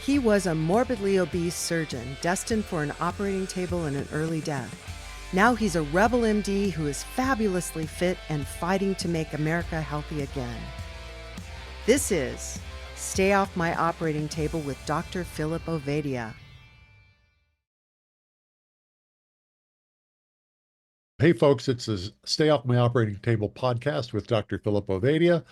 He was a morbidly obese surgeon destined for an operating table and an early death. Now he's a rebel MD who is fabulously fit and fighting to make America healthy again. This is Stay Off My Operating Table with Dr. Philip Ovadia. Hey folks, it's a Stay Off My Operating Table podcast with Dr. Philip Ovadia,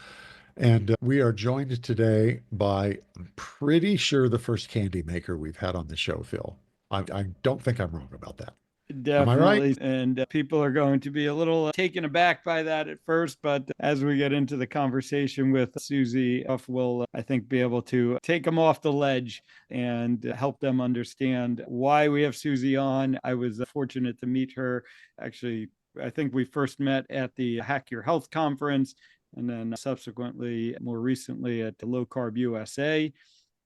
and we are joined today by, I'm pretty sure, the first candy maker we've had on the show, Phil. I don't think I'm wrong about that. Am I right? Definitely. And people are going to be a little taken aback by that at first. But as we get into the conversation with Susie, we'll, I think, be able to take them off the ledge and help them understand why we have Susie on. I was fortunate to meet her. Actually, I think we first met at the Hack Your Health conference, and then subsequently, more recently, at the Low Carb USA.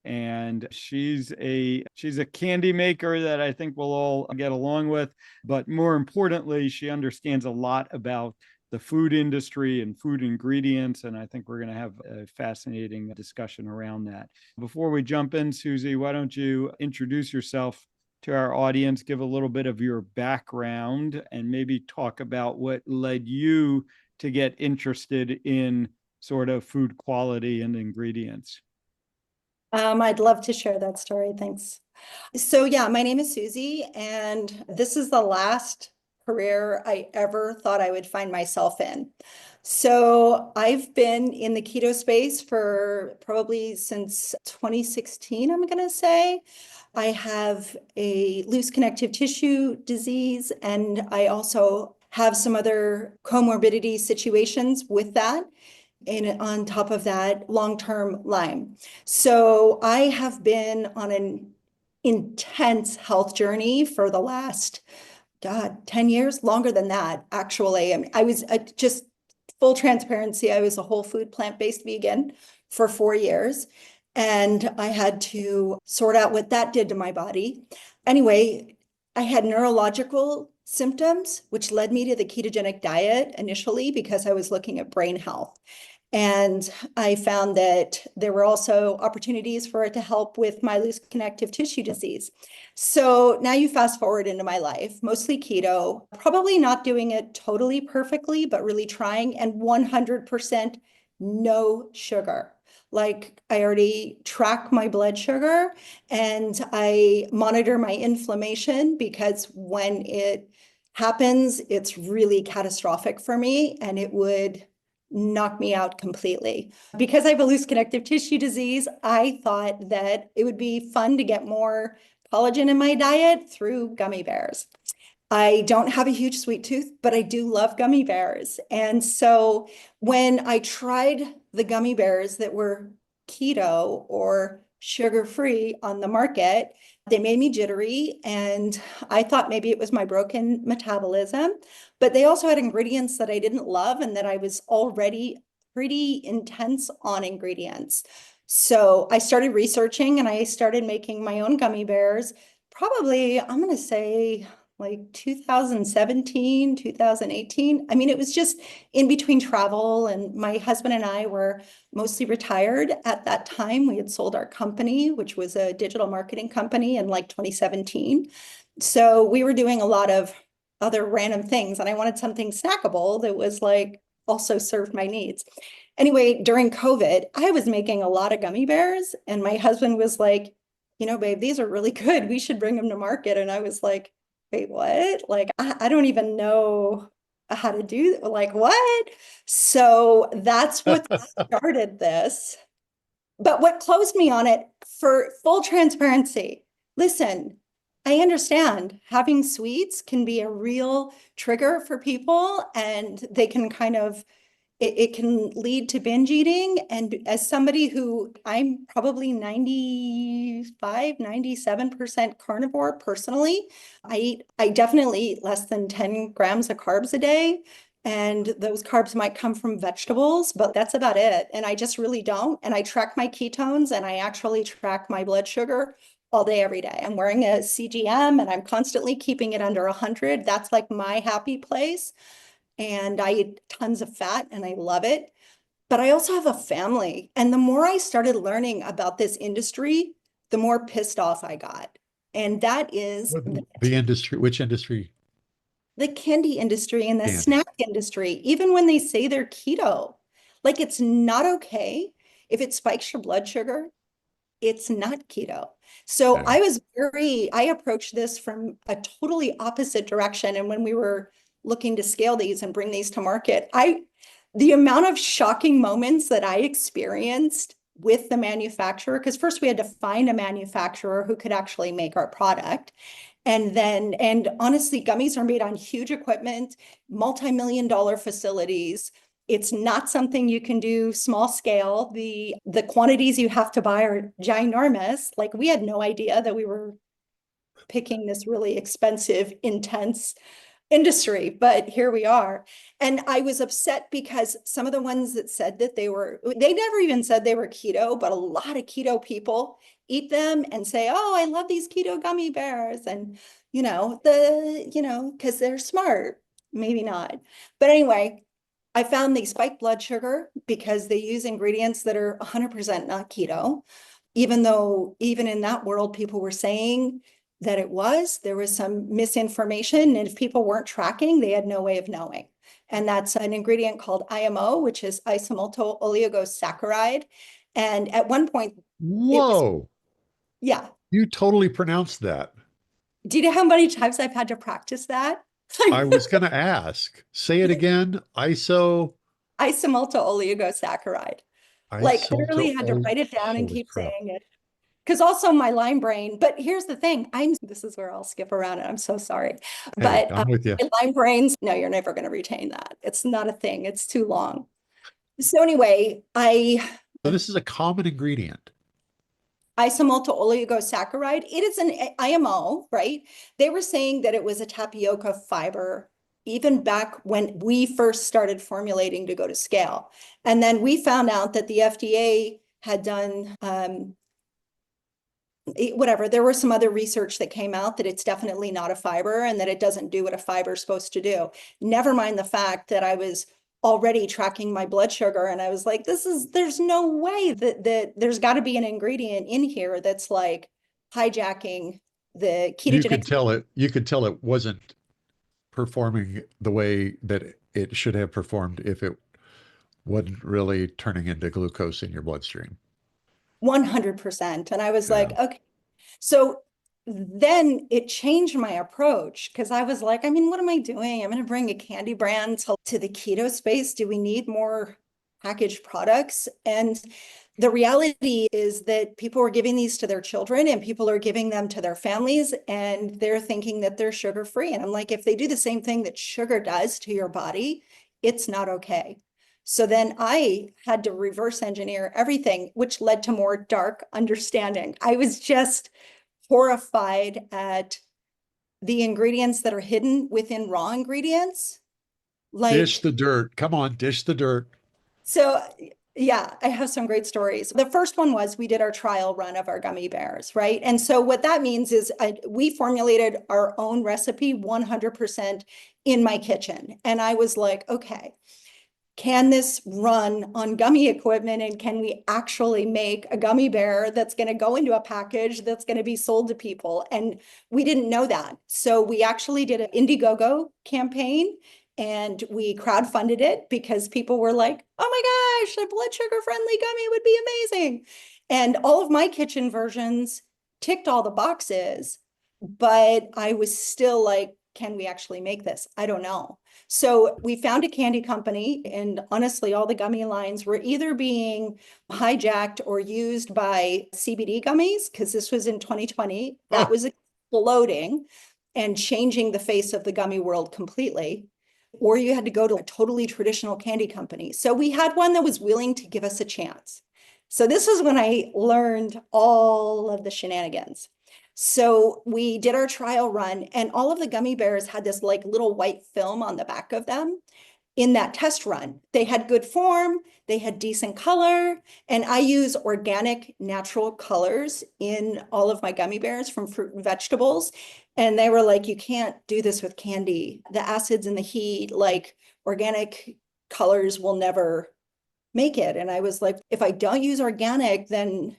And she's a candy maker that I think we'll all get along with. But more importantly, she understands a lot about the food industry and food ingredients. And I think we're going to have a fascinating discussion around that. Before we jump in, Susie, why don't you introduce yourself to our audience, give a little bit of your background, and maybe talk about what led you to get interested in sort of food quality and ingredients. I'd love to share that story. Thanks. So yeah, my name is Susie, and this is the last career I ever thought I would find myself in. So I've been in the keto space for probably since 2016, I'm going to say. I have a loose connective tissue disease, and I also have some other comorbidity situations with that. And on top of that, long-term Lyme. So I have been on an intense health journey for the last, 10 years, longer than that, actually. I mean, I was just full transparency. I was a whole food plant-based vegan for 4 years. And I had to sort out what that did to my body. Anyway, I had neurological symptoms, which led me to the ketogenic diet initially because I was looking at brain health. And I found that there were also opportunities for it to help with my loose connective tissue disease. So now you fast forward into my life, mostly keto, probably not doing it totally perfectly, but really trying, and 100% no sugar. Like, I already track my blood sugar and I monitor my inflammation, because when it happens, it's really catastrophic for me and it would knock me out completely. Because I have a loose connective tissue disease, I thought that it would be fun to get more collagen in my diet through gummy bears. I don't have a huge sweet tooth, but I do love gummy bears. And so when I tried the gummy bears that were keto or sugar-free on the market, they made me jittery, and I thought maybe it was my broken metabolism, but they also had ingredients that I didn't love and that I was already pretty intense on ingredients. So I started researching and I started making my own gummy bears, probably, I'm going to say, like 2017, 2018. I mean, it was just in between travel, and my husband and I were mostly retired at that time. We had sold our company, which was a digital marketing company, in like 2017. So we were doing a lot of other random things, and I wanted something snackable that was like also served my needs. Anyway, during COVID, I was making a lot of gummy bears, and my husband was like, babe, these are really good. We should bring them to market. And I was like, wait, what? Like, I don't even know how to do, like, what? So that's what started this. But what closed me on it, for full transparency, listen, I understand having sweets can be a real trigger for people, and they can kind of, it can lead to binge eating. And as somebody who, I'm probably 95, 97% carnivore personally, I definitely eat less than 10 grams of carbs a day. And those carbs might come from vegetables, but that's about it. And I just really don't. And I track my ketones, and I actually track my blood sugar all day, every day. I'm wearing a CGM and I'm constantly keeping it under 100. That's like my happy place. And I eat tons of fat and I love it. But I also have a family. And the more I started learning about this industry, the more pissed off I got. And that is The industry, which industry? the candy industry and the Candy. snack industry, even when they say they're keto, like it's not okay. If it spikes your blood sugar, it's not keto. So Yeah. I approached this from a totally opposite direction. And when we were looking to scale these and bring these to market, the amount of shocking moments that I experienced with the manufacturer, because first we had to find a manufacturer who could actually make our product. And honestly, gummies are made on huge equipment, multi-million dollar facilities. It's not something you can do small scale. The quantities you have to buy are ginormous. Like, we had no idea that we were picking this really expensive, intense industry, but here we are. And I was upset because some of the ones that said that they never even said they were keto, but a lot of keto people eat them and say, oh, I love these keto gummy bears. And, because they're smart, maybe not. But anyway, I found they spike blood sugar because they use ingredients that are 100% not keto, even though even in that world, people were saying that there was some misinformation. And if people weren't tracking, they had no way of knowing. And that's an ingredient called IMO, which is isomalto oligosaccharide. And at one point, Whoa. Yeah. You totally pronounced that. Do you know how many times I've had to practice that? I was going to ask. Say it again. Isomalto oligosaccharide. Like, I literally had to write it down and keep saying it. Because also my Lyme brain, but here's the thing, this is where I'll skip around and I'm so sorry. Hey, But I'm with you. my Lyme brains, no, you're never going to retain that. It's not a thing. It's too long. So anyway, So this is a common ingredient. isomalto oligosaccharide, it is an IMO, right? They were saying that it was a tapioca fiber even back when we first started formulating to go to scale. And then we found out that the FDA had done whatever, there was some other research that came out that it's definitely not a fiber and that it doesn't do what a fiber is supposed to do. Never mind the fact that I was already tracking my blood sugar and I was like, there's no way that there's got to be an ingredient in here that's like hijacking the ketogenic. You could tell it wasn't performing the way that it should have performed if it wasn't really turning into glucose in your bloodstream. 100%. And I was like, okay. So then it changed my approach because I was like, I mean, what am I doing? I'm going to bring a candy brand to the keto space. Do we need more packaged products? And the reality is that people are giving these to their children and people are giving them to their families and they're thinking that they're sugar-free. And I'm like, if they do the same thing that sugar does to your body, it's not okay. So then I had to reverse engineer everything, which led to more dark understanding. I was just horrified at the ingredients that are hidden within raw ingredients. Like, dish the dirt. Come on, dish the dirt. So yeah, I have some great stories. The first one was we did our trial run of our gummy bears, right? And so what that means is we formulated our own recipe 100% in my kitchen. And I was like, okay, can this run on gummy equipment and can we actually make a gummy bear that's going to go into a package that's going to be sold to people? And we didn't know that. So we actually did an Indiegogo campaign and we crowdfunded it because people were like, oh my gosh, a blood sugar friendly gummy would be amazing. And all of my kitchen versions ticked all the boxes, but I was still like, can we actually make this? I don't know. So we found a candy company, and honestly, all the gummy lines were either being hijacked or used by CBD gummies, because this was in 2020. That was exploding and changing the face of the gummy world completely. Or you had to go to a totally traditional candy company. So we had one that was willing to give us a chance. So this was when I learned all of the shenanigans. So we did our trial run and all of the gummy bears had this like little white film on the back of them in that test run. They had good form, they had decent color, and I use organic natural colors in all of my gummy bears from fruit and vegetables. And they were like, you can't do this with candy. The acids and the heat, like organic colors will never make it. And I was like, if I don't use organic, then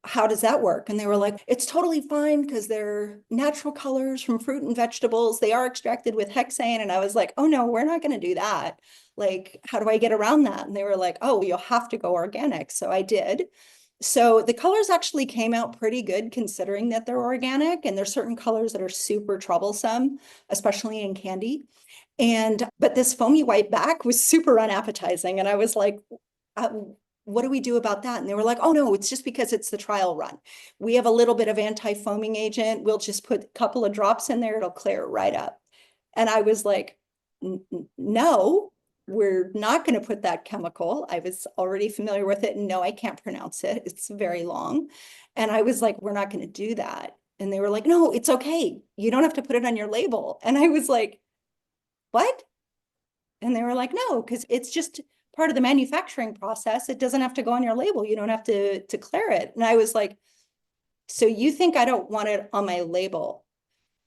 how does that work? And they were like, it's totally fine because they're natural colors from fruit and vegetables. They are extracted with hexane. And I was like, oh no, we're not going to do that. Like, how do I get around that? And they were like, oh, you'll have to go organic. So I did. So the colors actually came out pretty good considering that they're organic, and there's certain colors that are super troublesome, especially in candy. But this foamy white back was super unappetizing. And I was like, uh, what do we do about that? And they were like, oh no, it's just because it's the trial run. We have a little bit of anti-foaming agent. We'll just put a couple of drops in there. It'll clear it right up. And I was like, no, we're not going to put that chemical. I was already familiar with it. And no, I can't pronounce it. It's very long. And I was like, we're not going to do that. And they were like, no, it's okay. You don't have to put it on your label. And I was like, what? And they were like, no, because it's just part of the manufacturing process. It doesn't have to go on your label. You don't have to declare it. And I was like, so you think I don't want it on my label,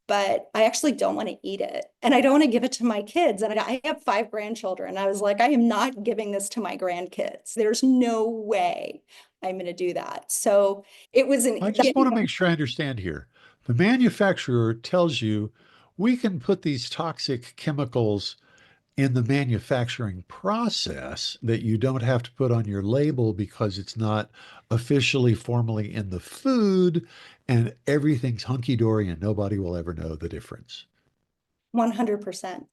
but I actually don't want to eat it. And I don't want to give it to my kids. And I have 5 grandchildren. I was like, I am not giving this to my grandkids. There's no way I'm going to do that. So it was I just want to make sure I understand here. The manufacturer tells you we can put these toxic chemicals in the manufacturing process that you don't have to put on your label because it's not officially formally in the food, and everything's hunky-dory and nobody will ever know the difference. 100%.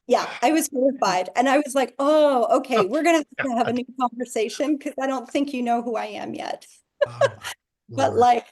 Yeah, I was horrified. And I was like, oh, okay, we're going to have a new conversation because I don't think you know who I am yet. Oh, But like,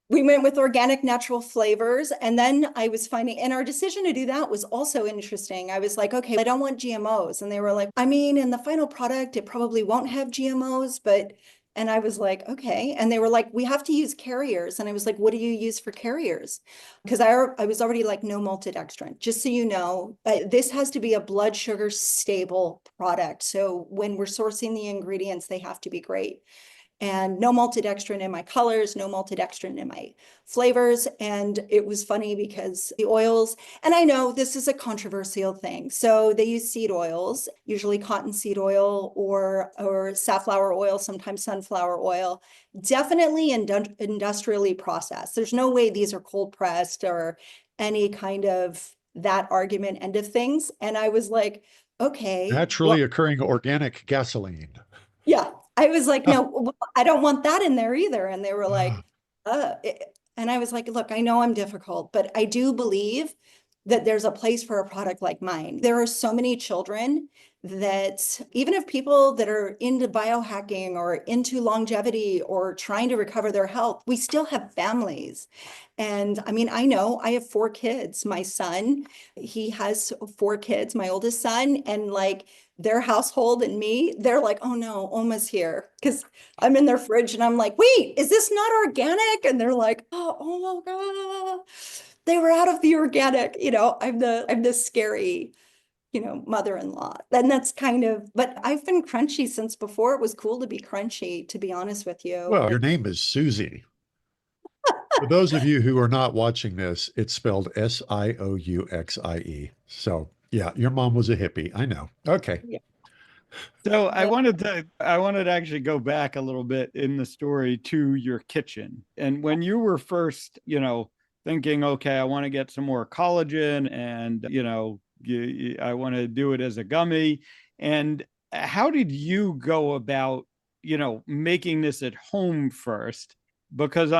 we went with organic natural flavors. And then I was finding, and our decision to do that was also interesting. I was like, okay, I don't want GMOs. And they were like, I mean, in the final product, it probably won't have GMOs, but, and I was like, okay. And they were like, we have to use carriers. And I was like, what do you use for carriers? Because I was already like, no maltodextrin. Just so you know, this has to be a blood sugar stable product. So when we're sourcing the ingredients, they have to be great. And no maltodextrin in my colors, no maltodextrin in my flavors. And it was funny because the oils, and I know this is a controversial thing. So they use seed oils, usually cottonseed oil or safflower oil, sometimes sunflower oil, definitely industrially processed. There's no way these are cold pressed or any kind of that argument end of things. And I was like, okay. Naturally occurring organic gasoline. Yeah. I was like, no, I don't want that in there either. And they were like, and I was like, look, I know I'm difficult, but I do believe that there's a place for a product like mine. There are so many children that even if people that are into biohacking or into longevity or trying to recover their health, we still have families. And I mean, I know I have 4 kids. My son, he has 4 kids, my oldest son, and like their household and me, they're like, oh no, Oma's here. Because I'm in their fridge and I'm like, wait, is this not organic? And they're like, oh my God, they were out of the organic. You know, I'm the scary, you know, mother-in-law. And that's kind of, but I've been crunchy since before it was cool to be crunchy, to be honest with you. Well, your name is Susie. For those of you who are not watching this, it's spelled Siouxie. So yeah, your mom was a hippie. I know. Okay. Yeah. So I wanted to actually go back a little bit in the story to your kitchen. And when you were first, you know, thinking, okay, I want to get some more collagen and, you know, I want to do it as a gummy. And how did you go about, you know, making this at home first? Because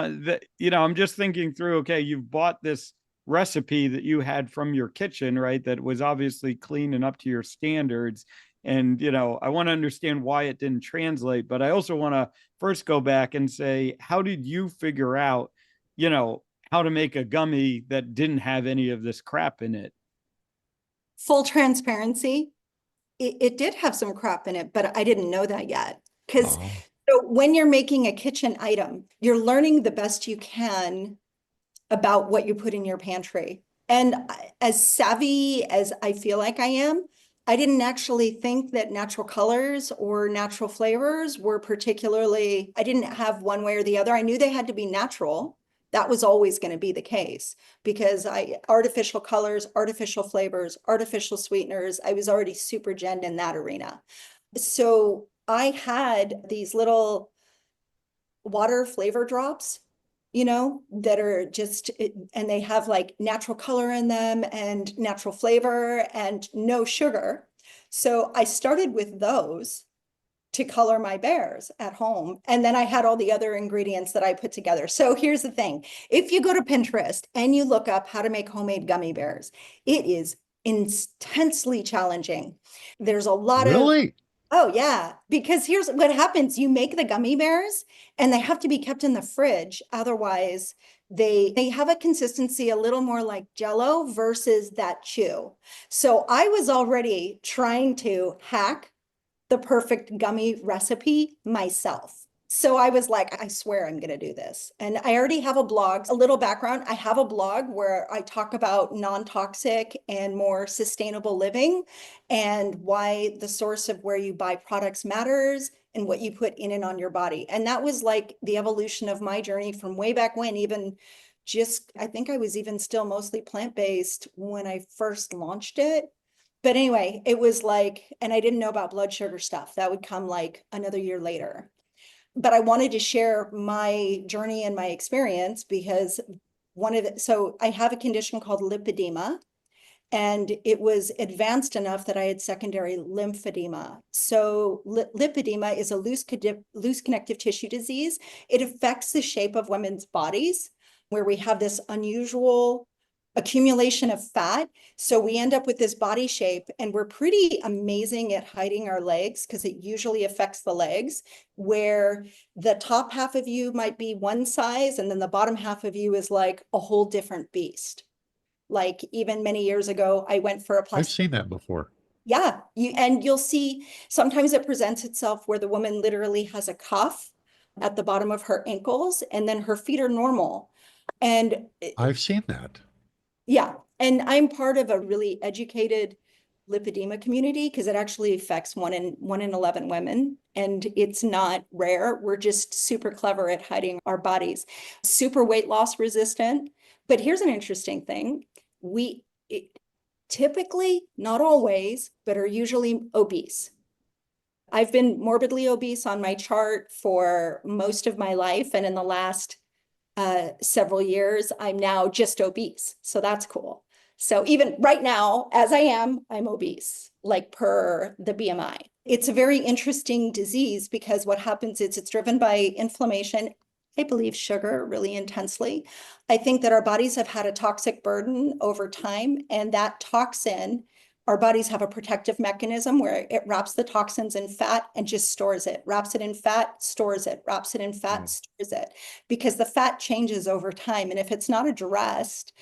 you know, I'm just thinking through, okay, you've bought this recipe that you had from your kitchen, right? That was obviously clean and up to your standards. And, you know, I want to understand why it didn't translate, but I also want to first go back and say, how did you figure out, you know, how to make a gummy that didn't have any of this crap in it? Full transparency, it did have some crap in it, but I didn't know that yet. Because so when you're making a kitchen item, you're learning the best you can about what you put in your pantry. And as savvy as I feel like I am, I didn't actually think that natural colors or natural flavors were particularly, I didn't have one way or the other. I knew they had to be natural. That was always going to be the case because artificial colors, artificial flavors, artificial sweeteners, I was already super gen in that arena. So I had these little water flavor drops, that are just, and they have like natural color in them and natural flavor and no sugar. So I started with those to color my bears at home. And then I had all the other ingredients that I put together. So here's the thing. If you go to Pinterest and you look up how to make homemade gummy bears, it is intensely challenging. There's a lot of, Really? oh yeah, because here's what happens. You make the gummy bears and they have to be kept in the fridge. Otherwise, they have a consistency a little more like Jello versus that chew. So I was already trying to hack the perfect gummy recipe myself. So I was like, I swear I'm going to do this. And I already have a blog, a little background. I have a blog where I talk about non-toxic and more sustainable living and why the source of where you buy products matters and what you put in and on your body. And that was like the evolution of my journey from way back when, even just, I think I was even still mostly plant-based when I first launched it. But anyway, it was like, and I didn't know about blood sugar stuff. That would come like another year later. But I wanted to share my journey and my experience because so I have a condition called lipedema, and it was advanced enough that I had secondary lymphedema. So lipedema is a loose connective tissue disease. It affects the shape of women's bodies, where we have this unusual accumulation of fat. So we end up with this body shape, and we're pretty amazing at hiding our legs because it usually affects the legs, where the top half of you might be one size and then the bottom half of you is like a whole different beast. Like even many years ago, I went for a I've plastic. seen that before. Yeah, you'll see sometimes it presents itself where the woman literally has a cuff at the bottom of her ankles and then her feet are normal. And I've seen that. yeah, and I'm part of a really educated lipedema community because it actually affects one in 11 women, and it's not rare. We're just super clever at hiding our bodies, super weight loss resistant. But here's an interesting thing: typically, not always, but are usually obese. I've been morbidly obese on my chart for most of my life, and in the last several years, I'm now just obese. So that's cool. So even right now, as I am, I'm obese, like per the BMI. It's a very interesting disease because what happens is it's driven by inflammation. I believe sugar really intensely. I think that our bodies have had a toxic burden over time, and that toxin, our bodies have a protective mechanism where it wraps the toxins in fat and just stores it, wraps it in fat, stores it, wraps it in fat, stores it, because the fat changes over time. And if it's not addressed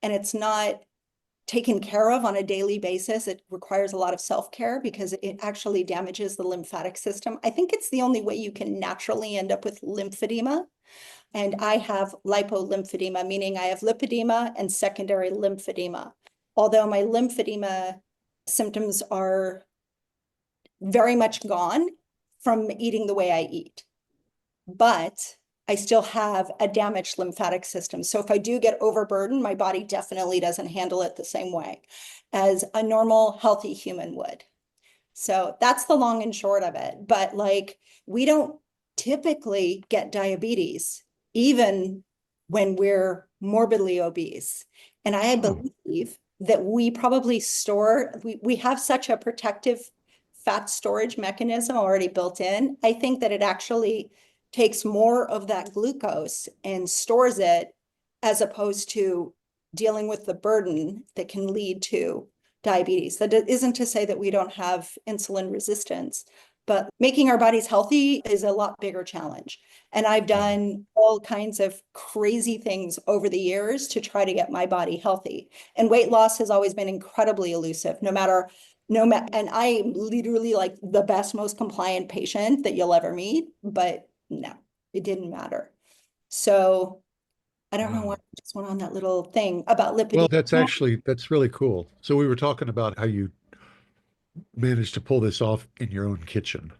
and it's not taken care of on a daily basis, it requires a lot of self-care because it actually damages the lymphatic system. I think it's the only way you can naturally end up with lymphedema. And I have lipolymphedema, meaning I have lipedema and secondary lymphedema. Although my lymphedema symptoms are very much gone from eating the way I eat, but I still have a damaged lymphatic system. So if I do get overburdened, my body definitely doesn't handle it the same way as a normal, healthy human would. So that's the long and short of it. But like, we don't typically get diabetes, even when we're morbidly obese. And I believe that we probably we have such a protective fat storage mechanism already built in. I think that it actually takes more of that glucose and stores it as opposed to dealing with the burden that can lead to diabetes. That isn't to say that we don't have insulin resistance, but making our bodies healthy is a lot bigger challenge. And I've done all kinds of crazy things over the years to try to get my body healthy. And weight loss has always been incredibly elusive, and I'm literally like the best, most compliant patient that you'll ever meet, but no, it didn't matter. So I don't know why I just went on that little thing about lipid. Well, that's really cool. So we were talking about how you managed to pull this off in your own kitchen.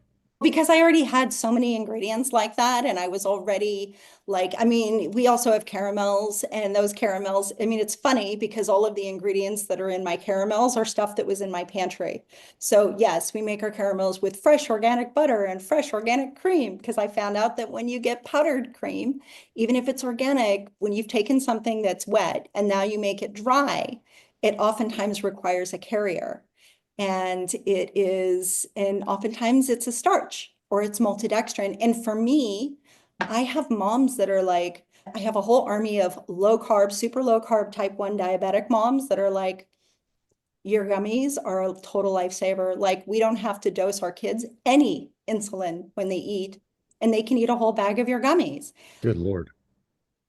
Because I already had so many ingredients like that, and I was already like, I mean, we also have caramels, and those caramels, I mean, it's funny because all of the ingredients that are in my caramels are stuff that was in my pantry. So yes, we make our caramels with fresh organic butter and fresh organic cream, because I found out that when you get powdered cream, even if it's organic, when you've taken something that's wet and now you make it dry, it oftentimes requires a carrier. And oftentimes it's a starch or it's maltodextrin. And for me, I have moms that are like, I have a whole army of low carb, super low carb type 1 diabetic moms that are like, your gummies are a total lifesaver. Like, we don't have to dose our kids any insulin when they eat, and they can eat a whole bag of your gummies. Good Lord.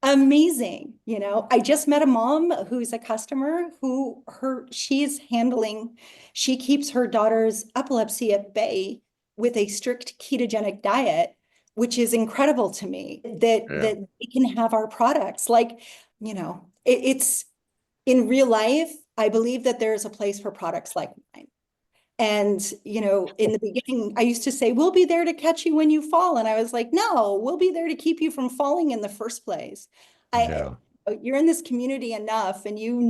Amazing. I just met a mom who's a customer she keeps her daughter's epilepsy at bay with a strict ketogenic diet, which is incredible to me that we can have our products. Like, it's in real life, I believe that there is a place for products like mine. And, in the beginning, I used to say, we'll be there to catch you when you fall. And I was like, no, we'll be there to keep you from falling in the first place. Yeah. You're in this community enough, and you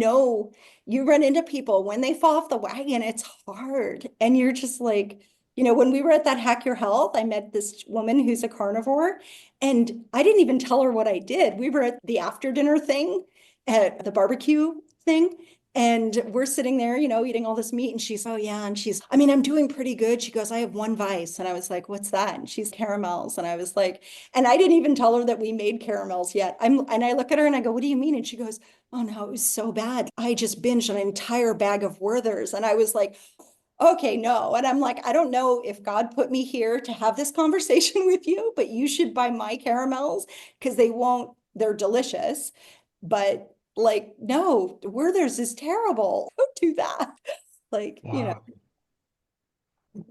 run into people when they fall off the wagon, it's hard. And you're just like, when we were at that Hack Your Health, I met this woman who's a carnivore, and I didn't even tell her what I did. We were at the after dinner thing at the barbecue thing. And we're sitting there, eating all this meat. And she's, oh yeah. And I mean, I'm doing pretty good. She goes, I have one vice. And I was like, what's that? And she's caramels. And I was like, and I didn't even tell her that we made caramels yet. And I look at her and I go, what do you mean? And she goes, oh no, it was so bad. I just binged an entire bag of Werther's. And I was like, okay, no. And I'm like, I don't know if God put me here to have this conversation with you, but you should buy my caramels because they're delicious. But like, no, Werther's is terrible. Don't do that. Like, Wow.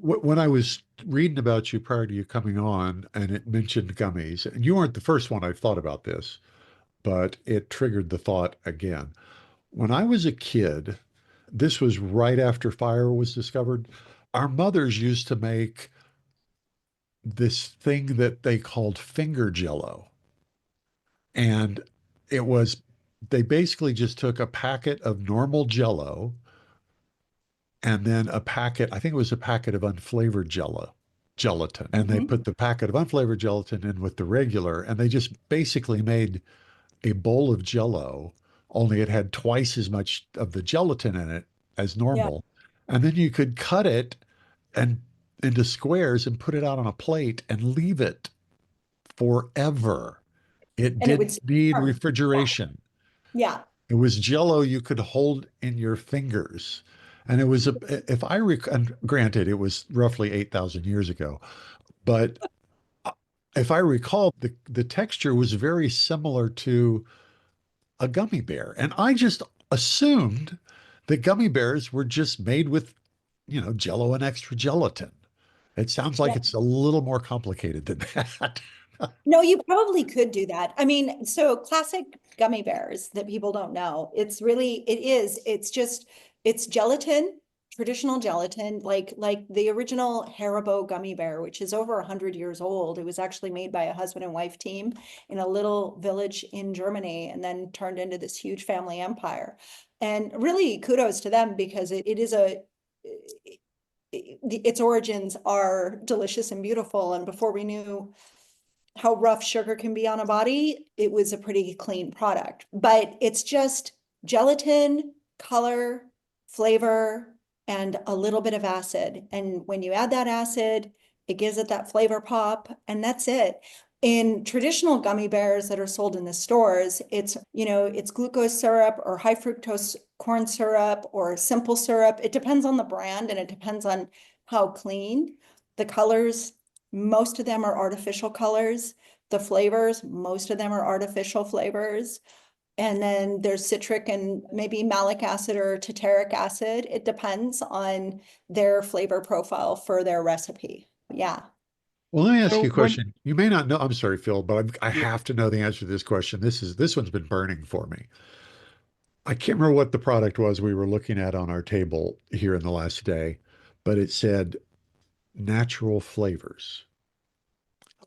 When I was reading about you prior to you coming on, and it mentioned gummies, and you weren't the first one I thought about this, but it triggered the thought again. When I was a kid, this was right after fire was discovered. Our mothers used to make this thing that they called finger jello. And it was, they basically just took a packet of normal jello and then I think it was a packet of unflavored gelatin. And they put the packet of unflavored gelatin in with the regular, and they just basically made a bowl of jello, only it had twice as much of the gelatin in it as yeah. normal. And then you could cut it and into squares and put it out on a plate and leave it forever. It And it would didn't need start. refrigeration. Yeah. It was jello you could hold in your fingers. And it was, if I and granted, it was roughly 8,000 years ago, but if I recall, the texture was very similar to a gummy bear. And I just assumed that gummy bears were just made with, jello and extra gelatin. It sounds like Yeah. it's a little more complicated than that. No, you probably could do that. I mean, so classic gummy bears that people don't know, it's gelatin, traditional gelatin, like the original Haribo gummy bear, which is over 100 years old. It was actually made by a husband and wife team in a little village in Germany and then turned into this huge family empire. And really kudos to them, because its origins are delicious and beautiful. And before we knew how rough sugar can be on a body, it was a pretty clean product. But it's just gelatin, color, flavor, and a little bit of acid. And when you add that acid, it gives it that flavor pop, and that's it. In traditional gummy bears that are sold in the stores, it's glucose syrup or high fructose corn syrup or simple syrup. It depends on the brand, and it depends on how clean. The colors, most of them are artificial colors. The flavors, most of them are artificial flavors. And then there's citric and maybe malic acid or tartaric acid. It depends on their flavor profile for their recipe. Yeah. Well, let me ask So you a when question. You may not know. I'm sorry, Phil, but I yeah, have to know the answer to this question. This one's been burning for me. I can't remember what the product was we were looking at on our table here in the last day, but it said natural flavors.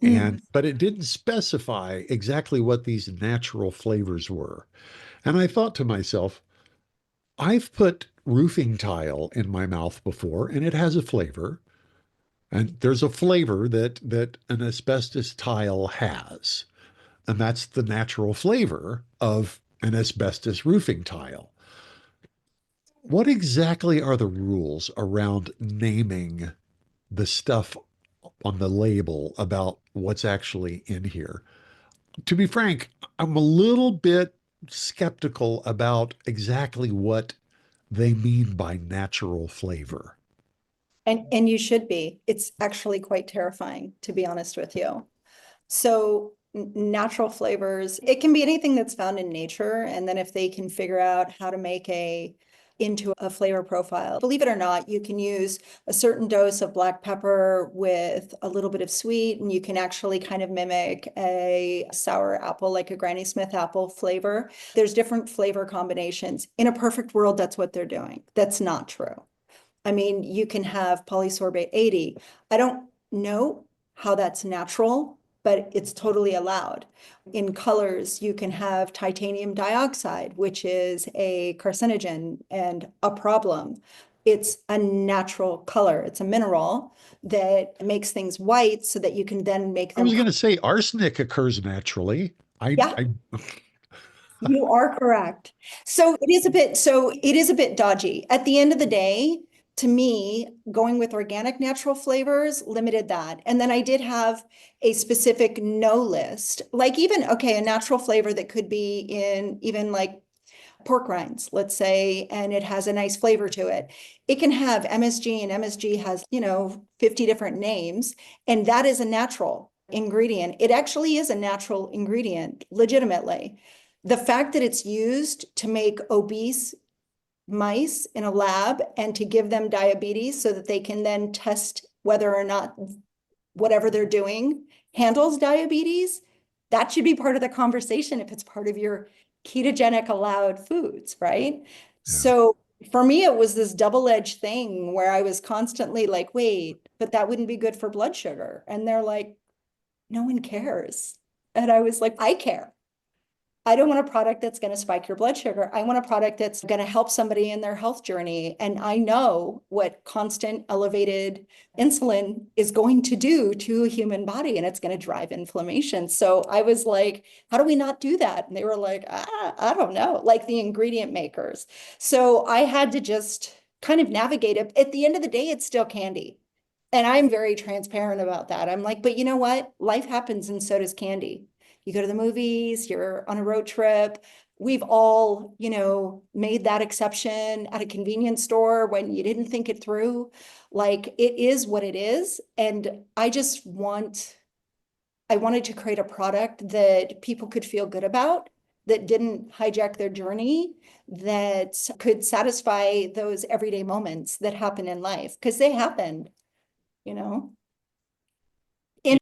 Mm. But it didn't specify exactly what these natural flavors were. And I thought to myself, I've put roofing tile in my mouth before and it has a flavor. And there's a flavor that an asbestos tile has. And that's the natural flavor of an asbestos roofing tile. What exactly are the rules around naming the stuff on the label about what's actually in here? To be frank, I'm a little bit skeptical about exactly what they mean by natural flavor. And you should be. It's actually quite terrifying, to be honest with you. So natural flavors, it can be anything that's found in nature. And then if they can figure out how to make into a flavor profile, believe it or not, you can use a certain dose of black pepper with a little bit of sweet, and you can actually kind of mimic a sour apple, like a Granny Smith apple flavor. There's different flavor combinations. In a perfect world, that's what they're doing. That's not true. I mean, you can have polysorbate 80. I don't know how that's natural, but it's totally allowed. In colors, you can have titanium dioxide, which is a carcinogen and a problem. It's a natural color. It's a mineral that makes things white so that you can then make I was them. going to say arsenic occurs naturally. Yeah, you are correct. So it is a bit dodgy. At the end of the day, to me, going with organic natural flavors limited that. And then I did have a specific no list, like even, okay, a natural flavor that could be in even like pork rinds, let's say, and it has a nice flavor to it. It can have MSG, and MSG has, 50 different names, and that is a natural ingredient. It actually is a natural ingredient, legitimately. The fact that it's used to make obese mice in a lab and to give them diabetes so that they can then test whether or not whatever they're doing handles diabetes, that should be part of the conversation if it's part of your ketogenic allowed foods, right? Yeah. So for me, it was this double-edged thing where I was constantly like, wait, but that wouldn't be good for blood sugar. And they're like, no one cares. And I was like, I care. I don't want a product that's going to spike your blood sugar. I want a product that's going to help somebody in their health journey. And I know what constant elevated insulin is going to do to a human body, and it's going to drive inflammation. So I was like, how do we not do that? And they were like, I don't know, like the ingredient makers. So I had to just kind of navigate it. At the end of the day, it's still candy. And I'm very transparent about that. I'm like, but you know what? Life happens, and so does candy. You go to the movies, you're on a road trip. We've all, made that exception at a convenience store when you didn't think it through. Like, it is what it is. And I wanted to create a product that people could feel good about, that didn't hijack their journey, that could satisfy those everyday moments that happen in life, because they happen, you know.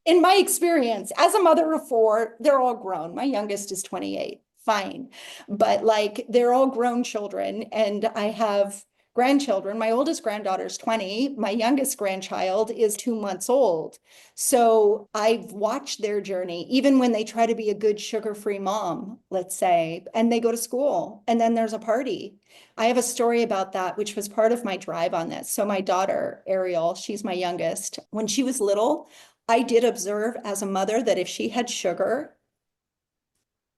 In my experience, as a mother of four, they're all grown. My youngest is 28, fine. But like they're all grown children, and I have grandchildren. My oldest granddaughter is 20. My youngest grandchild is 2 months old. So I've watched their journey, even when they try to be a good sugar-free mom, let's say, and they go to school and then there's a party. I have a story about that, which was part of my drive on this. So my daughter, Ariel, she's my youngest. When she was little, I did observe as a mother that if she had sugar,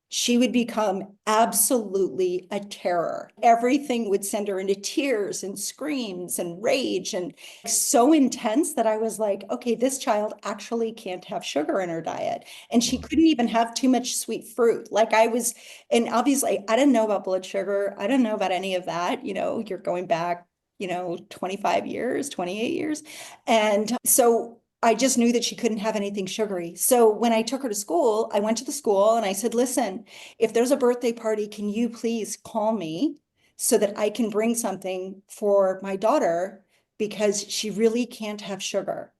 she would become absolutely a terror. Everything would send her into tears and screams and rage, and so intense that I was like, okay, this child actually can't have sugar in her diet. And she couldn't even have too much sweet fruit. And obviously I didn't know about blood sugar. I didn't know about any of that. You're going back, 25 years, 28 years. And so I just knew that she couldn't have anything sugary. So when I took her to school, I went to the school and I said, listen, if there's a birthday party, can you please call me so that I can bring something for my daughter, because she really can't have sugar.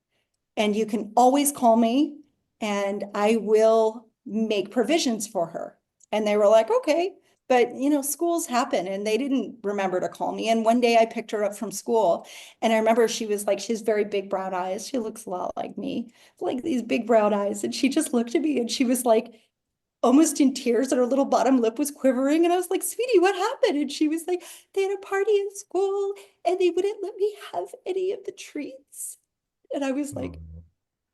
And you can always call me and I will make provisions for her. And they were like, okay. But, schools happen and they didn't remember to call me. And one day I picked her up from school and I remember she has very big brown eyes. She looks a lot like me, like these big brown eyes. And she just looked at me and she was like almost in tears and her little bottom lip was quivering. And I was like, sweetie, what happened? And she was like, they had a party in school and they wouldn't let me have any of the treats. And I was like,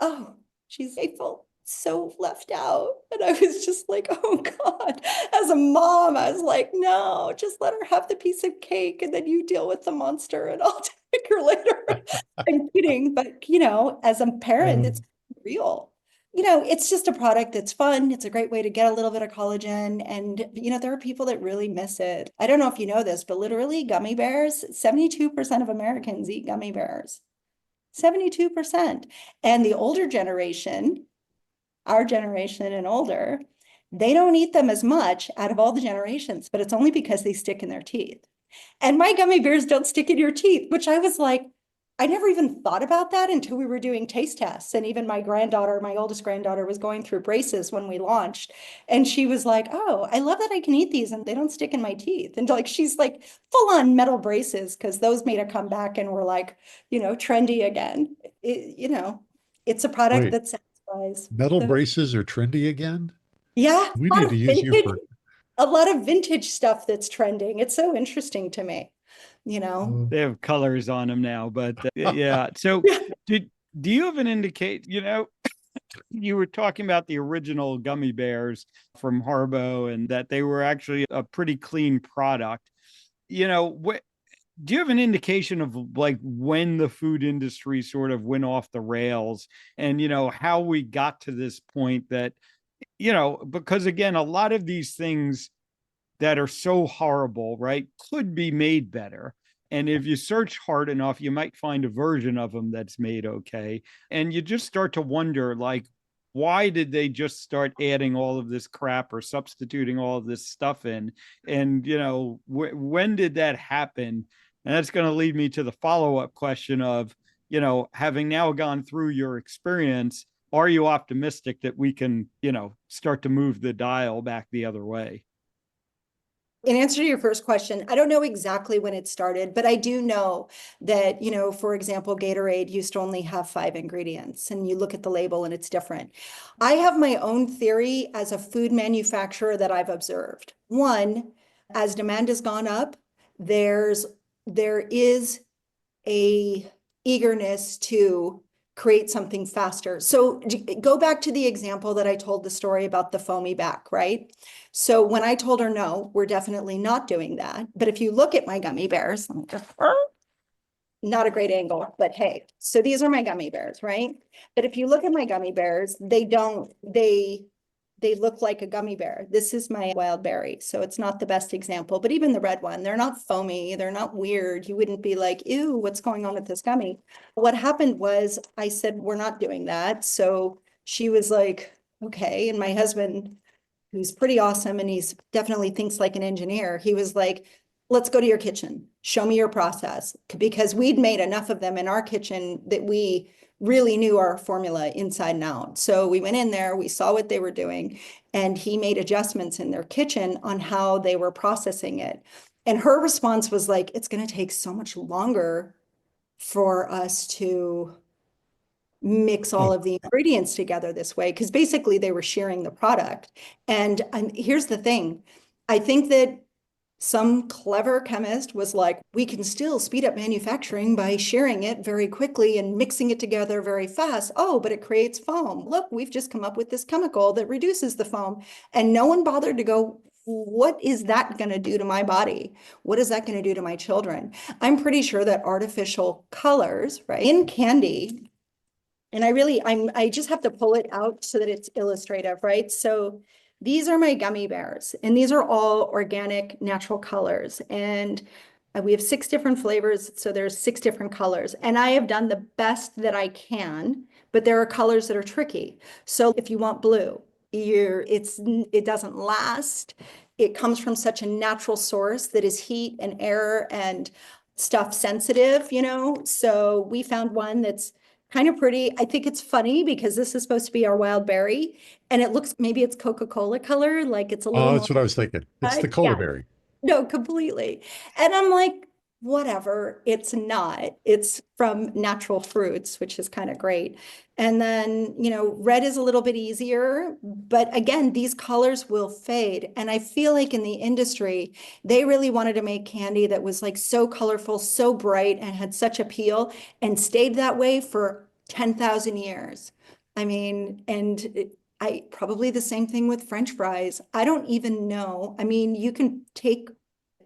oh, I felt so left out. And I was just like, oh God, as a mom, I was like, no, just let her have the piece of cake and then you deal with the monster and I'll take her later. I'm kidding, but as a parent, it's real. It's just a product that's fun. It's a great way to get a little bit of collagen. And, there are people that really miss it. I don't know if you know this, but literally gummy bears, 72% of Americans eat gummy bears. 72%. And the older generation, our generation and older, they don't eat them as much out of all the generations, but it's only because they stick in their teeth. And my gummy bears don't stick in your teeth, which I was like, I never even thought about that until we were doing taste tests. And even my oldest granddaughter was going through braces when we launched. And she was like, oh, I love that I can eat these and they don't stick in my teeth. And she's like full on metal braces because those made a comeback and were like, trendy again. It's a product Wait, that satisfies. metal braces are trendy again? Yeah, We need to use you for. a lot of vintage stuff that's trending. It's so interesting to me, They have colors on them now, but yeah. So do you have an indicate, you were talking about the original gummy bears from Harbo and that they were actually a pretty clean product. Do you have an indication of like when the food industry sort of went off the rails and, how we got to this point that, because again, a lot of these things that are so horrible, right, could be made better. And if you search hard enough, you might find a version of them that's made okay. And you just start to wonder, like, why did they just start adding all of this crap or substituting all of this stuff in? And, when did that happen? And that's going to lead me to the follow-up question of, having now gone through your experience, are you optimistic that we can, start to move the dial back the other way? In answer to your first question, I don't know exactly when it started, but I do know that, for example, Gatorade used to only have 5 ingredients, and you look at the label and it's different. I have my own theory as a food manufacturer that I've observed. One, as demand has gone up, there is a eagerness to create something faster. So go back to the example that I told the story about the foamy back, right? So when I told her, no, we're definitely not doing that. But if you look at my gummy bears, not a great angle, but hey, so these are my gummy bears, right? But if you look at my gummy bears, they look like a gummy bear. This is my wild berry. So it's not the best example, but even the red one, they're not foamy. They're not weird. You wouldn't be like, ew, what's going on with this gummy? What happened was I said, we're not doing that. So she was like, okay. And my husband, who's pretty awesome, and he's definitely thinks like an engineer, he was like, let's go to your kitchen. Show me your process. Because we'd made enough of them in our kitchen that we really knew our formula inside and out. So we went in there, we saw what they were doing, and he made adjustments in their kitchen on how they were processing it. And her response was like, it's going to take so much longer for us to mix all of the ingredients together this way, because basically they were sharing the product. And here's the thing. I think that some clever chemist was like, we can still speed up manufacturing by sharing it very quickly and mixing it together very fast. Oh, but it creates foam. Look, we've just come up with this chemical that reduces the foam. And no one bothered to go, what is that going to do to my body? What is that going to do to my children? I'm pretty sure that artificial colors, right, in candy, and I just have to pull it out so that it's illustrative, right? So these are my gummy bears, and these are all organic, natural colors. And we have 6 different flavors, so there's 6 different colors. And I have done the best that I can, but there are colors that are tricky. So if you want blue, it doesn't last. It comes from such a natural source that is heat and air and stuff sensitive, So we found one that's kind of pretty. I think it's funny because this is supposed to be our wild berry, and it looks, maybe it's Coca-Cola color, like it's a little Oh, more. that's what I was thinking. It's the cola Yeah, berry. no, completely. And I'm like, whatever, it's not. It's from natural fruits, which is kind of great. And then, red is a little bit easier, but again, these colors will fade. And I feel like in the industry, they really wanted to make candy that was like so colorful, so bright, and had such appeal and stayed that way for 10,000 years. I mean, I probably the same thing with French fries. I don't even know. I mean, you can take,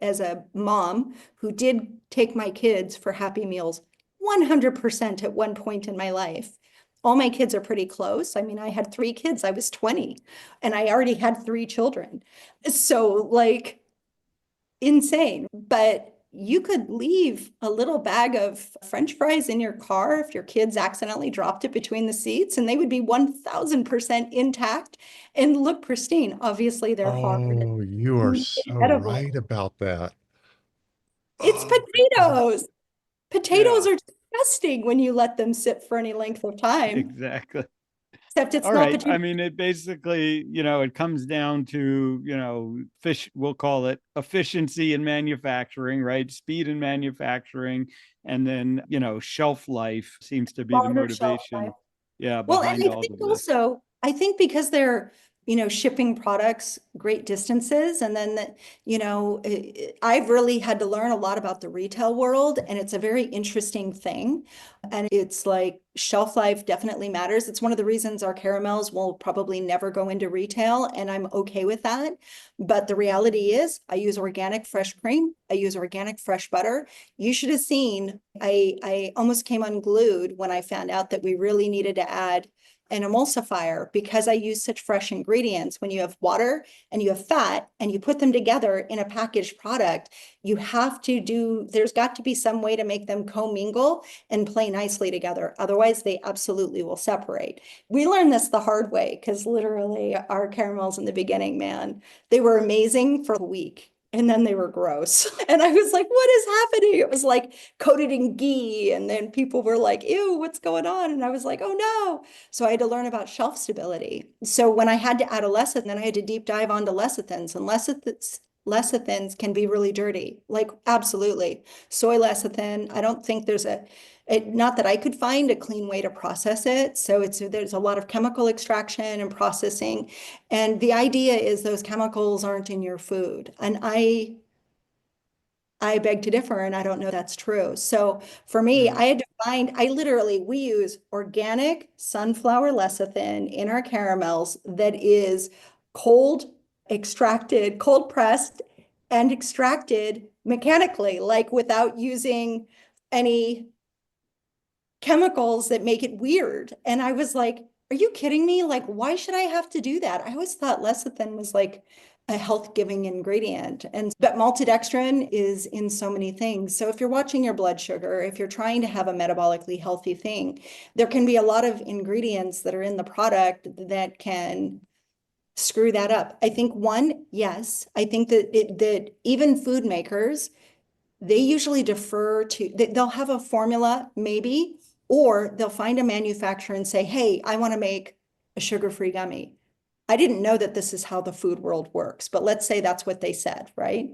as a mom who did take my kids for Happy Meals 100% at one point in my life. All my kids are pretty close. I mean, I had 3 kids. I was 20 and I already had 3 children. So like insane. But you could leave a little bag of French fries in your car if your kids accidentally dropped it between the seats, and they would be 1000% intact and look pristine. Obviously, they're hard, Oh, you are so edible. right about that. It's Oh my God. potatoes. Potatoes Yeah, are disgusting when you let them sit for any length of time, exactly. except it's All not right. I potato. mean, it basically, it comes down to, we'll call it efficiency in manufacturing, right? Speed in manufacturing. And then, shelf life seems to be the Longer shelf life. motivation, yeah, Well, and behind I all think of this. also, I think because they're, shipping products great distances, and then that, I've really had to learn a lot about the retail world, and it's a very interesting thing. And it's like shelf life definitely matters. It's one of the reasons our caramels will probably never go into retail, and I'm okay with that. But the reality is, I use organic fresh cream. I use organic fresh butter. You should have seen, I almost came unglued when I found out that we really needed to add an emulsifier because I use such fresh ingredients. When you have water and you have fat and you put them together in a packaged product, you have to there's got to be some way to make them commingle and play nicely together. Otherwise, they absolutely will separate. We learned this the hard way because literally our caramels in the beginning, man, they were amazing for a week. And then they were gross. And I was like, what is happening? It was like coated in ghee. And then people were like, ew, what's going on? And I was like, oh no. So I had to learn about shelf stability. So when I had to add a lecithin, then I had to deep dive onto lecithins. And lecithins can be really dirty, like absolutely. Soy lecithin, I don't think there's not that I could find a clean way to process it. So there's a lot of chemical extraction and processing. And the idea is those chemicals aren't in your food. And I beg to differ, and I don't know that's true. So for me, Right. I had to we use organic sunflower lecithin in our caramels that is cold extracted, cold pressed and extracted mechanically, like without using any chemicals that make it weird. And I was like, are you kidding me? Like, why should I have to do that? I always thought lecithin was like a health-giving ingredient. But maltodextrin is in so many things. So if you're watching your blood sugar, if you're trying to have a metabolically healthy thing, there can be a lot of ingredients that are in the product that can screw that up. I think yes, I think that even food makers, they usually defer to, they'll have a formula maybe, or they'll find a manufacturer and say, hey, I want to make a sugar-free gummy. I didn't know that this is how the food world works, but let's say that's what they said, right?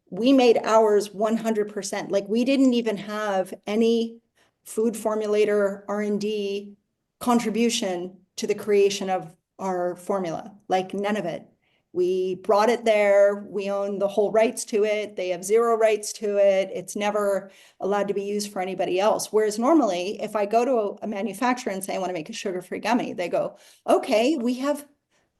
We made ours 100%. Like we didn't even have any food formulator R&D contribution to the creation of our formula, like none of it. We brought it there. We own the whole rights to it. They have zero rights to it. It's never allowed to be used for anybody else. Whereas normally, if I go to a manufacturer and say, I want to make a sugar-free gummy, they go, okay, we have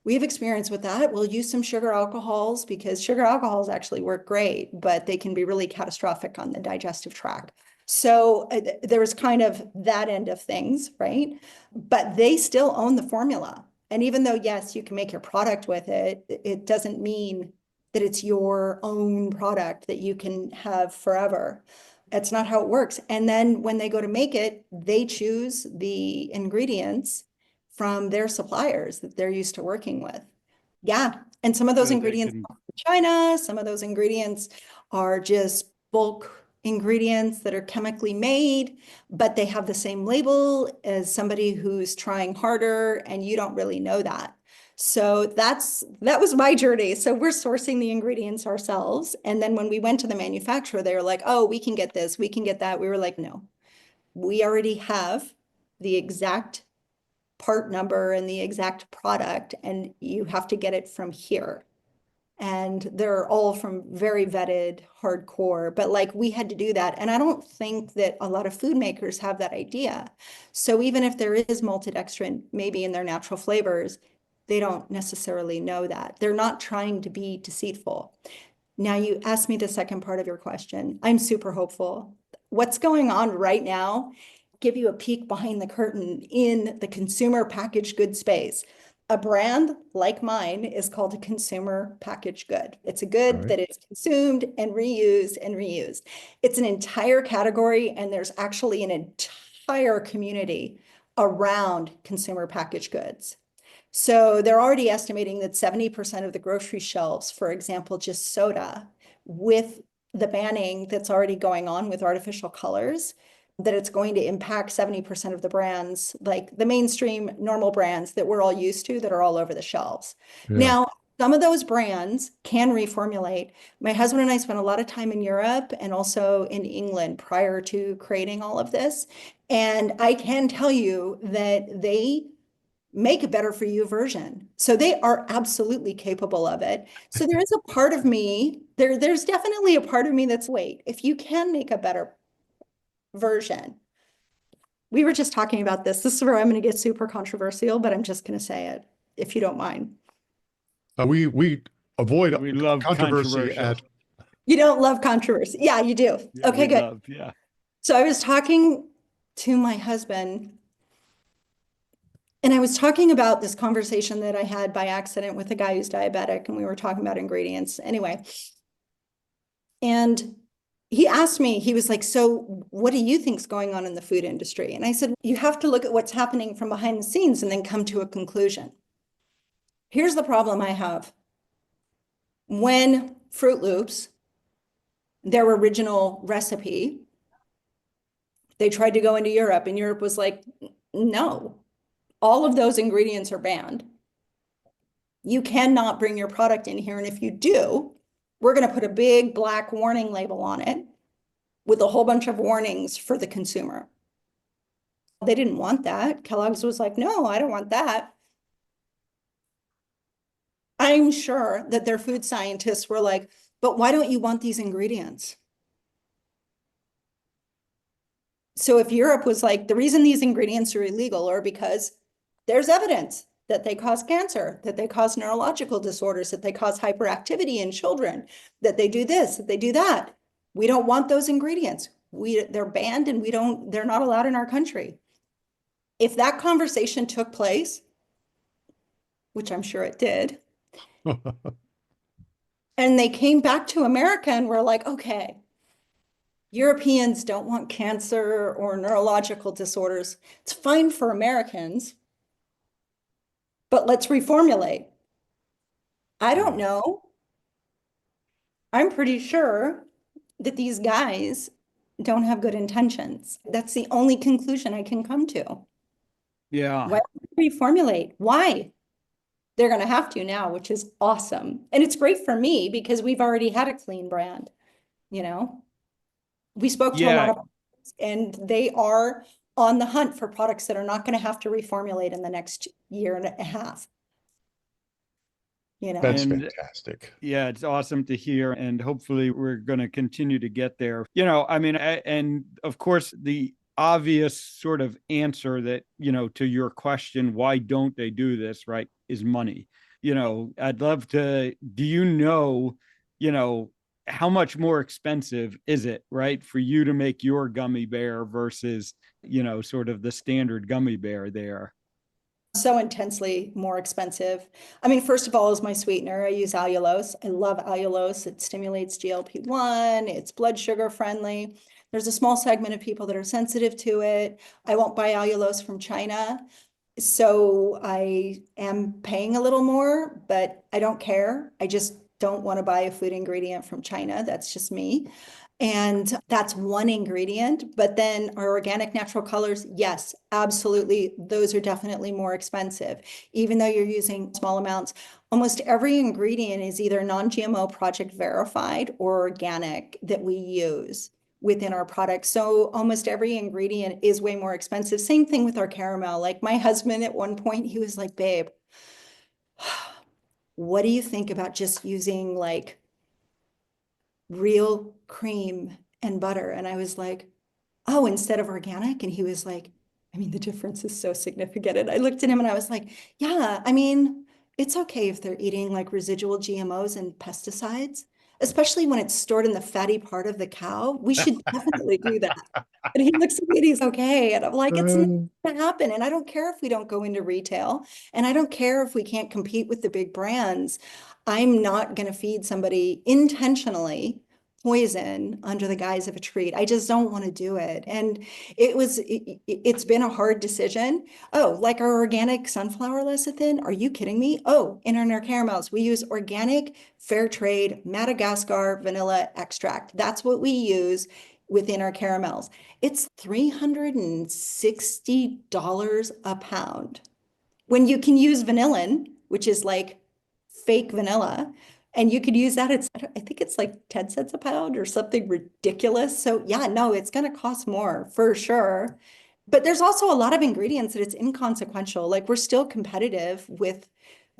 experience with that. We'll use some sugar alcohols because sugar alcohols actually work great, but they can be really catastrophic on the digestive tract. So there was kind of that end of things, right? But they still own the formula. And even though, yes, you can make your product with it, it doesn't mean that it's your own product that you can have forever. That's not how it works. And then when they go to make it, they choose the ingredients from their suppliers that they're used to working with. Yeah. And some of those Good. They ingredients can, come from China, some of those ingredients are just bulk ingredients that are chemically made, but they have the same label as somebody who's trying harder, and you don't really know that. So that was my journey. So we're sourcing the ingredients ourselves. And then when we went to the manufacturer, they were like, oh, we can get this, we can get that. We were like, no, we already have the exact part number and the exact product, and you have to get it from here. And they're all from very vetted, hardcore, but like we had to do that. And I don't think that a lot of food makers have that idea. So even if there is maltodextrin, maybe in their natural flavors, they don't necessarily know that. They're not trying to be deceitful. Now, you asked me the second part of your question. I'm super hopeful. What's going on right now? Give you a peek behind the curtain in the consumer packaged goods space. A brand like mine is called a consumer packaged good. It's a good that is consumed and reused and reused. It's an entire category, and there's actually an entire community around consumer packaged goods. So they're already estimating that 70% of the grocery shelves, for example, just soda, with the banning that's already going on with artificial colors, that it's going to impact 70% of the brands, like the mainstream normal brands that we're all used to that are all over the shelves. Yeah. Now, some of those brands can reformulate. My husband and I spent a lot of time in Europe and also in England prior to creating all of this. And I can tell you that they make a better for you version. So they are absolutely capable of it. So there is a part of me, there's definitely a part of me that's, wait, if you can make a better version. We were just talking about this. This is where I'm going to get super controversial, but I'm just going to say it, if you don't mind. We avoid We love controversy at. You don't love controversy. Yeah, you do. Yeah, okay, good. love, yeah. So I was talking to my husband, and I was talking about this conversation that I had by accident with a guy who's diabetic, and we were talking about ingredients anyway. And he asked me, he was like, so what do you think's going on in the food industry? And I said, you have to look at what's happening from behind the scenes and then come to a conclusion. Here's the problem I have. When Fruit Loops, their original recipe, they tried to go into Europe, and Europe was like, no, all of those ingredients are banned. You cannot bring your product in here. And if you do, we're going to put a big black warning label on it with a whole bunch of warnings for the consumer. They didn't want that. Kellogg's was like, no, I don't want that. I'm sure that their food scientists were like, but why don't you want these ingredients? So if Europe was like, the reason these ingredients are illegal are because there's evidence that they cause cancer, that they cause neurological disorders, that they cause hyperactivity in children, that they do this, that they do that. We don't want those ingredients. They're banned, and they're not allowed in our country. If that conversation took place, which I'm sure it did, and they came back to America and were like, okay, Europeans don't want cancer or neurological disorders. It's fine for Americans, but let's reformulate. I don't know. I'm pretty sure that these guys don't have good intentions. That's the only conclusion I can come to. Yeah. Why don't we reformulate? Why? They're going to have to now, which is awesome. And it's great for me because we've already had a clean brand, you know? We spoke to a lot of, and they are on the hunt for products that are not going to have to reformulate in the next year and a half. You know, That's fantastic. Yeah, it's awesome to hear. And hopefully we're going to continue to get there. You know, I mean, and of course, the obvious sort of answer that, you know, to your question, why don't they do this, right, is money. You know, I'd love to, do you know, how much more expensive is it, right, for you to make your gummy bear versus, sort of the standard gummy bear there? So intensely more expensive. I mean, first of all, is my sweetener. I use allulose. I love allulose. It stimulates GLP-1. It's blood sugar friendly. There's a small segment of people that are sensitive to it. I won't buy allulose from China. So I am paying a little more, but I don't care. I just don't want to buy a food ingredient from China. That's just me. And that's one ingredient. But then our organic natural colors, yes, absolutely. Those are definitely more expensive. Even though you're using small amounts, almost every ingredient is either non-GMO project verified or organic that we use within our products. So almost every ingredient is way more expensive. Same thing with our caramel. Like my husband at one point, he was like, babe, what do you think about just using like real cream and butter? And I was like, oh, instead of organic? And he was like, I mean, the difference is so significant. And I looked at him and I was like, yeah, I mean, it's okay if they're eating like residual GMOs and pesticides, especially when it's stored in the fatty part of the cow. We should definitely do that. And he looks at me and he's okay. And I'm like, it's not gonna happen. And I don't care if we don't go into retail, and I don't care if we can't compete with the big brands. I'm not going to feed somebody intentionally poison under the guise of a treat. I just don't want to do it. And it's been a hard decision. Oh, like our organic sunflower lecithin? Are you kidding me? Oh, in our caramels, we use organic, fair trade, Madagascar vanilla extract. That's what we use within our caramels. It's $360 a pound. When you can use vanillin, which is like fake vanilla, and you could use that. I think it's like 10 cents a pound or something ridiculous. So yeah, no, it's going to cost more for sure. But there's also a lot of ingredients that it's inconsequential. Like we're still competitive with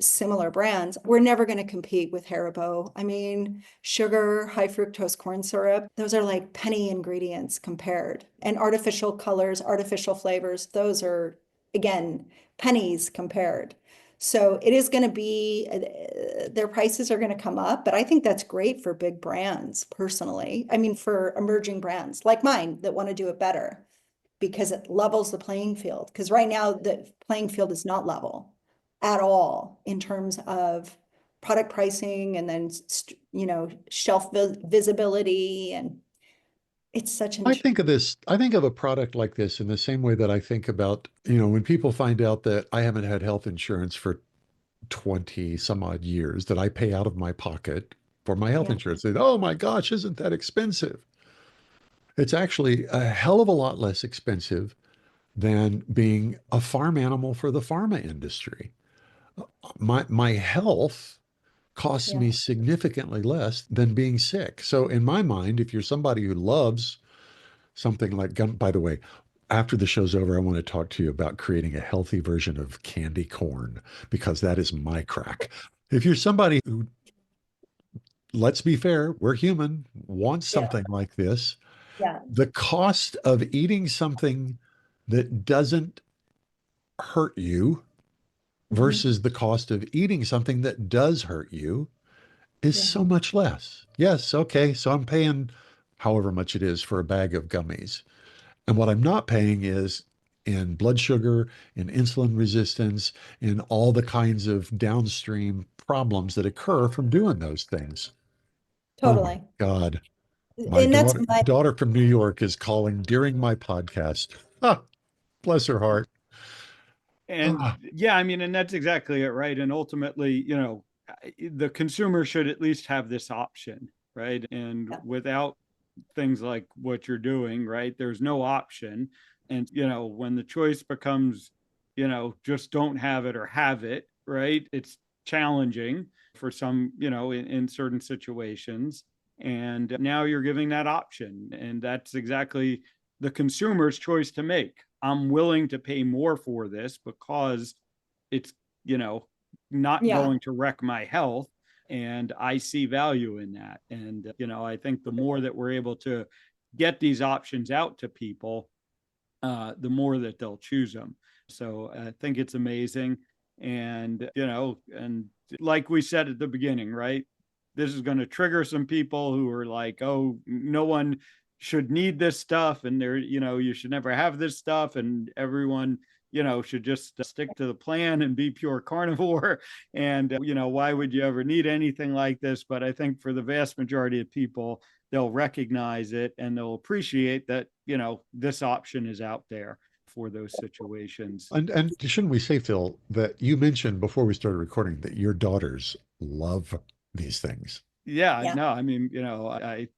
similar brands. We're never going to compete with Haribo. I mean, sugar, high fructose corn syrup, those are like penny ingredients compared. And artificial colors, artificial flavors, those are, again, pennies compared. So it is going to be, their prices are going to come up, but I think that's great for big brands personally. I mean, for emerging brands like mine that want to do it better because it levels the playing field. Because right now the playing field is not level at all in terms of product pricing and then, shelf visibility. And it's such an I think of a product like this in the same way that I think about, when people find out that I haven't had health insurance for 20 some odd years, that I pay out of my pocket for my health yeah, insurance. They, oh my gosh, isn't that expensive? It's actually a hell of a lot less expensive than being a farm animal for the pharma industry. My health costs yeah, me significantly less than being sick. So in my mind, if you're somebody who loves something like gum, by the way, after the show's over, I want to talk to you about creating a healthy version of candy corn because that is my crack. If you're somebody who, let's be fair, we're human, wants yeah, something like this, yeah. the cost of eating something that doesn't hurt you Mhm. versus the cost of eating something that does hurt you is Yeah, so much less. Yes, okay, so I'm paying however much it is for a bag of gummies. And what I'm not paying is in blood sugar, in insulin resistance, in all the kinds of downstream problems that occur from doing those things. Oh my totally. God. My And that's my daughter from New York is calling during my podcast. Ah, bless her heart. And Ah, yeah, I mean, and that's exactly it, right? And ultimately, the consumer should at least have this option, right? And yeah, without things like what you're doing, right, there's no option. And, when the choice becomes, just don't have it or have it, right? It's challenging for some, in certain situations. And now you're giving that option. And that's exactly the consumer's choice to make. I'm willing to pay more for this because it's, you know, not yeah, going to wreck my health. And I see value in that. And, I think the more that we're able to get these options out to people, the more that they'll choose them. So I think it's amazing. And, and like we said at the beginning, right? This is going to trigger some people who are like, oh, no one should need this stuff. And they're, you should never have this stuff. And everyone, should just stick to the plan and be pure carnivore. And, why would you ever need anything like this? But I think for the vast majority of people, they'll recognize it and they'll appreciate that, this option is out there for those situations. and shouldn't we say, Phil, that you mentioned before we started recording that your daughters love these things? Yeah, yeah, no, I mean, I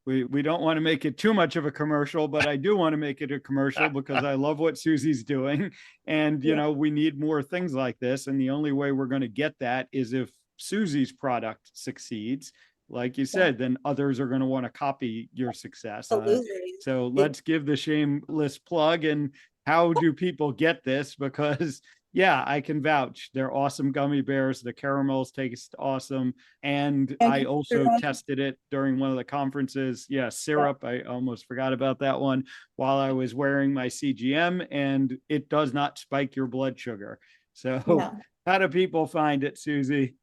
we don't want to make it too much of a commercial, but I do want to make it a commercial because I love what Susie's doing. And, you know, we need more things like this. And the only way we're going to get that is if Susie's product succeeds. Like you said, then others are going to want to copy your success. Absolutely. So let's give the shameless plug. And how do people get this? Because yeah, I can vouch. They're awesome gummy bears. The caramels taste awesome. And I also tested it during one of the conferences. Yeah, syrup. I almost forgot about that one while I was wearing my CGM, and it does not spike your blood sugar. So how do people find it, Susie?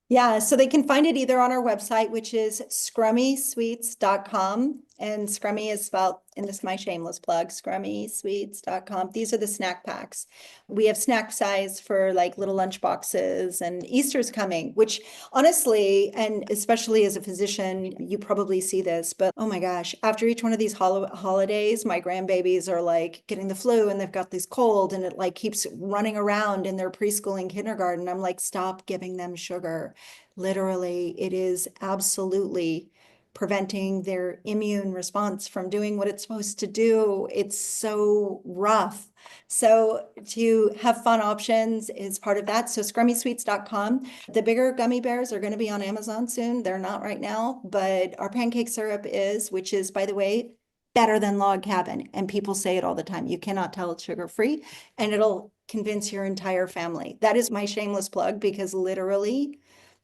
Yeah, so they can find it either on our website, which is scrummysweets.com. And Scrummy is spelled, and this is my shameless plug, scrummysweets.com. These are the snack packs. We have snack size for like little lunch boxes, and Easter's coming, which honestly, and especially as a physician, you probably see this, but oh my gosh, after each one of these holidays, my grandbabies are like getting the flu and they've got this cold and it like keeps running around in their preschool and kindergarten. I'm like, stop giving them sugar. Literally, it is absolutely preventing their immune response from doing what it's supposed to do. It's so rough. So to have fun options is part of that. So scrummysweets.com. The bigger gummy bears are going to be on Amazon soon. They're not right now, but our pancake syrup is, which is, by the way, better than Log Cabin. And people say it all the time. You cannot tell it's sugar-free, and it'll convince your entire family. That is my shameless plug, because literally,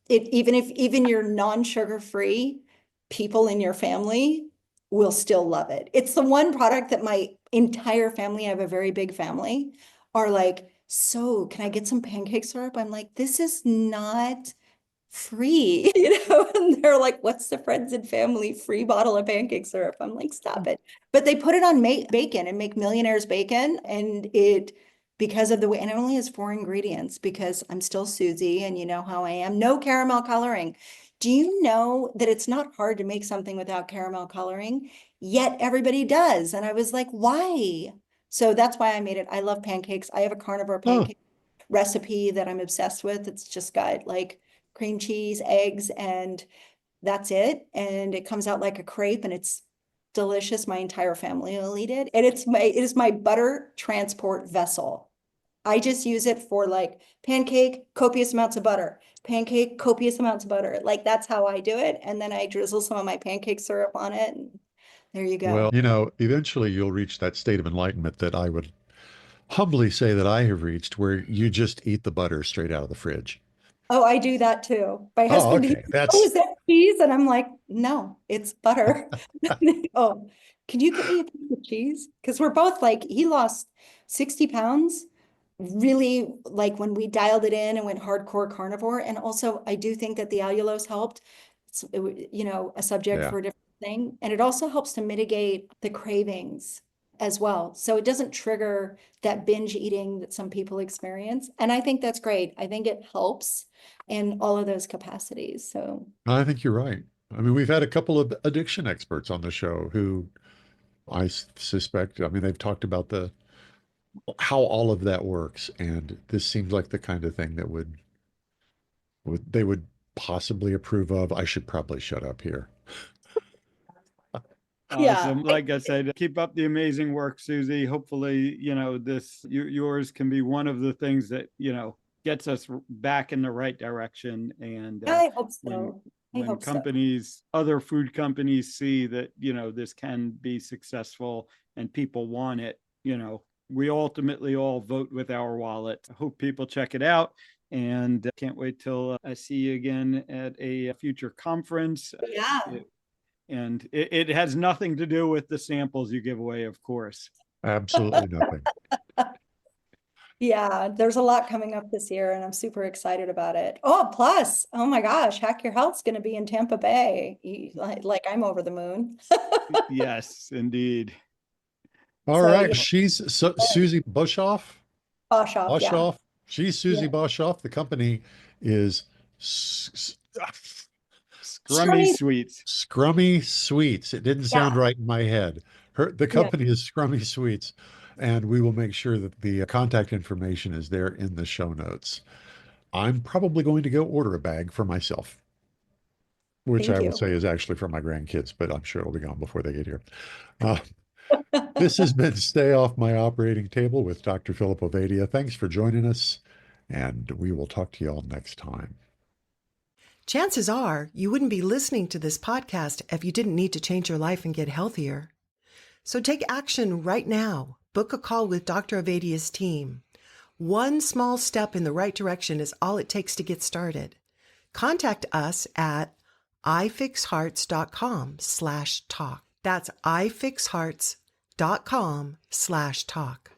even you're non-sugar free, people in your family will still love it. It's the one product that my entire family, I have a very big family, are like, so can I get some pancake syrup? I'm like, this is not free, and they're like, what's the friends and family free bottle of pancake syrup? I'm like, stop it. But they put it on bacon and make Millionaire's bacon, and because of the way, and it only has 4 ingredients, because I'm still Susie and you know how I am, no caramel coloring. Do you know that it's not hard to make something without caramel coloring? Yet everybody does. And I was like, why? So that's why I made it. I love pancakes. I have a carnivore pancake recipe that I'm obsessed with. It's just got like cream cheese, eggs, and that's it. And it comes out like a crepe, and it's delicious. My entire family will eat it. And it is my butter transport vessel. I just use it for like pancake, copious amounts of butter, pancake, copious amounts of butter. Like that's how I do it. And then I drizzle some of my pancake syrup on it, and there you go. Well, you know, eventually you'll reach that state of enlightenment that I would humbly say that I have reached, where you just eat the butter straight out of the fridge. Oh, I do that too. My husband, okay. oh, is that cheese? And I'm like, no, it's butter. Oh, can you get me a piece of cheese? Because we're both like, he lost 60 pounds, really, like when we dialed it in and went hardcore carnivore. And also, I do think that the allulose helped. It's, a subject for a different thing. And it also helps to mitigate the cravings as well. So it doesn't trigger that binge eating that some people experience. And I think that's great. I think it helps in all of those capacities. So I think you're right. I mean, we've had a couple of addiction experts on the show who I suspect, I mean, they've talked about how all of that works. And this seems like the kind of thing that they would possibly approve of. I should probably shut up here. Awesome. Like I said, keep up the amazing work, Susie. Hopefully, yours can be one of the things that, gets us back in the right direction. And I hope so. When companies, other food companies see that, this can be successful and people want it, we ultimately all vote with our wallet. I hope people check it out. And can't wait till I see you again at a future conference. Yeah. And it has nothing to do with the samples you give away, of course. Absolutely nothing. Yeah, there's a lot coming up this year, and I'm super excited about it. Oh, plus, oh my gosh, Hack Your Health's going to be in Tampa Bay. Like I'm over the moon. Yes, indeed. All right. She's Siouxie Boshoff. Boshoff, yeah. Boshoff. She's Siouxie Boshoff. The company is Scrummy Sweets. Scrummy Sweets. It didn't sound right in my head. The company is Scrummy Sweets, and we will make sure that the contact information is there in the show notes. I'm probably going to go order a bag for myself. which Thank I will you. say is actually for my grandkids, but I'm sure it'll be gone before they get here. Uh, this has been Stay Off My Operating Table with Dr. Philip Ovadia. Thanks for joining us, and we will talk to you all next time. Chances are you wouldn't be listening to this podcast if you didn't need to change your life and get healthier. So take action right now. Book a call with Dr. Ovadia's team. One small step in the right direction is all it takes to get started. Contact us at ifixhearts.com/talk. That's ifixhearts.com/talk.